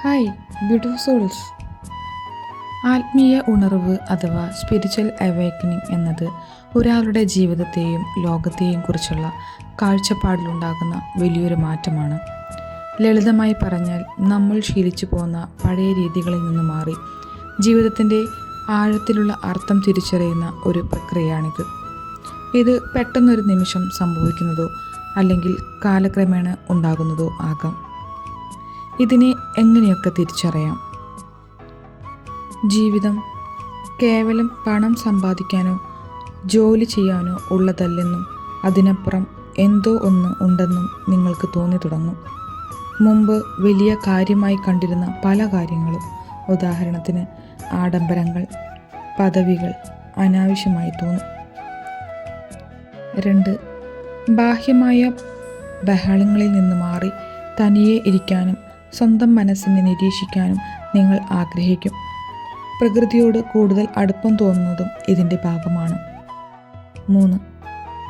Hi beautiful souls. ആത്മീയ ഉണർവ് അഥവാ സ്പിരിച്വൽ അവേക്കനിങ് എന്നത് ഒരാളുടെ ജീവിതത്തെയും ലോകത്തെയും കുറിച്ചുള്ള കാഴ്ചപ്പാടിലുണ്ടാകുന്ന വലിയൊരു മാറ്റമാണ്. ലളിതമായി പറഞ്ഞാൽ നമ്മൾ ശീലിച്ചു പോന്ന പഴയ രീതികളിൽ നിന്ന് മാറി ജീവിതത്തിൻ്റെ ആഴത്തിലുള്ള അർത്ഥം തിരിച്ചറിയുന്ന ഒരു പ്രക്രിയയാണിത്. ഇത് പെട്ടെന്നൊരു നിമിഷം സംഭവിക്കുന്നതോ അല്ലെങ്കിൽ കാലക്രമേണ ഉണ്ടാകുന്നതോ ആകാം. ഇതിനെ എങ്ങനെയൊക്കെ തിരിച്ചറിയാം? ജീവിതം കേവലം പണം സമ്പാദിക്കാനോ ജോലി ചെയ്യാനോ ഉള്ളതല്ലെന്നും അതിനപ്പുറം എന്തോ ഒന്ന് ഉണ്ടെന്നും നിങ്ങൾക്ക് തോന്നി തുടങ്ങും. മുമ്പ് വലിയ കാര്യമായി കണ്ടിരുന്ന പല കാര്യങ്ങളും, ഉദാഹരണത്തിന് ആഡംബരങ്ങൾ, പദവികൾ, അനാവശ്യമായി തോന്നും. 2. ബാഹ്യമായ ബഹളങ്ങളിൽ നിന്ന് മാറി തനിയെ ഇരിക്കാനും സ്വന്തം മനസ്സിനെ നിരീക്ഷിക്കാനും നിങ്ങൾ ആഗ്രഹിക്കും. പ്രകൃതിയോട് കൂടുതൽ അടുപ്പം തോന്നുന്നതും ഇതിൻ്റെ ഭാഗമാണ്. 3.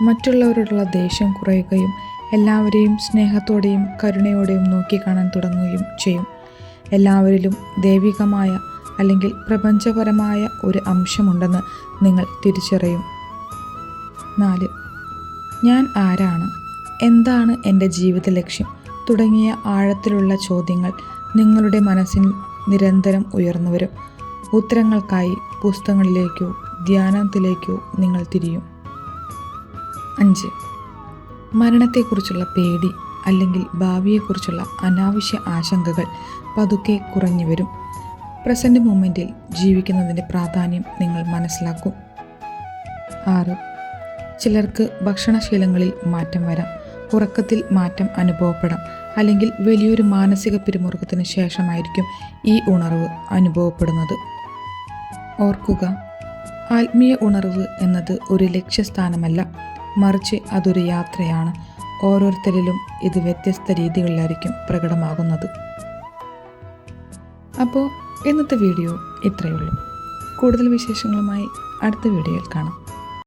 മറ്റുള്ളവരോടുള്ള ദേഷ്യം കുറയുകയും എല്ലാവരെയും സ്നേഹത്തോടെയും കരുണയോടെയും നോക്കിക്കാണാൻ തുടങ്ങുകയും ചെയ്യും. എല്ലാവരിലും ദൈവികമായ അല്ലെങ്കിൽ പ്രപഞ്ചപരമായ ഒരു അംശമുണ്ടെന്ന് നിങ്ങൾ തിരിച്ചറിയും. 4. ഞാൻ ആരാണ്, എന്താണ് എൻ്റെ ജീവിത ലക്ഷ്യം തുടങ്ങിയ ആഴത്തിലുള്ള ചോദ്യങ്ങൾ നിങ്ങളുടെ മനസ്സിൽ നിരന്തരം ഉയർന്നു വരും. ഉത്തരങ്ങൾക്കായി പുസ്തകങ്ങളിലേക്കോ ധ്യാനത്തിലേക്കോ നിങ്ങൾ തിരിയും. 5. മരണത്തെക്കുറിച്ചുള്ള പേടി അല്ലെങ്കിൽ ഭാവിയെക്കുറിച്ചുള്ള അനാവശ്യ ആശങ്കകൾ പതുക്കെ കുറഞ്ഞു വരും. പ്രസൻറ്റ് മൊമെൻറ്റിൽ ജീവിക്കുന്നതിൻ്റെ പ്രാധാന്യം നിങ്ങൾ മനസ്സിലാക്കും. 6. ചിലർക്ക് ഭക്ഷണശീലങ്ങളിൽ മാറ്റം വരാം, ഉറക്കത്തിൽ മാറ്റം അനുഭവപ്പെടാം, അല്ലെങ്കിൽ വലിയൊരു മാനസിക പിരിമുറുക്കത്തിന് ശേഷമായിരിക്കും ഈ ഉണർവ് അനുഭവപ്പെടുന്നത്. ഓർക്കുക, ആത്മീയ ഉണർവ് എന്നത് ഒരു ലക്ഷ്യസ്ഥാനമല്ല, മറിച്ച് അതൊരു യാത്രയാണ്. ഓരോരുത്തരിലും ഇത് വ്യത്യസ്ത രീതികളിലായിരിക്കും പ്രകടമാകുന്നത്. അപ്പോൾ ഇന്നത്തെ വീഡിയോ ഇത്രയേ ഉള്ളൂ. കൂടുതൽ വിശേഷങ്ങളുമായി അടുത്ത വീഡിയോയിൽ കാണാം.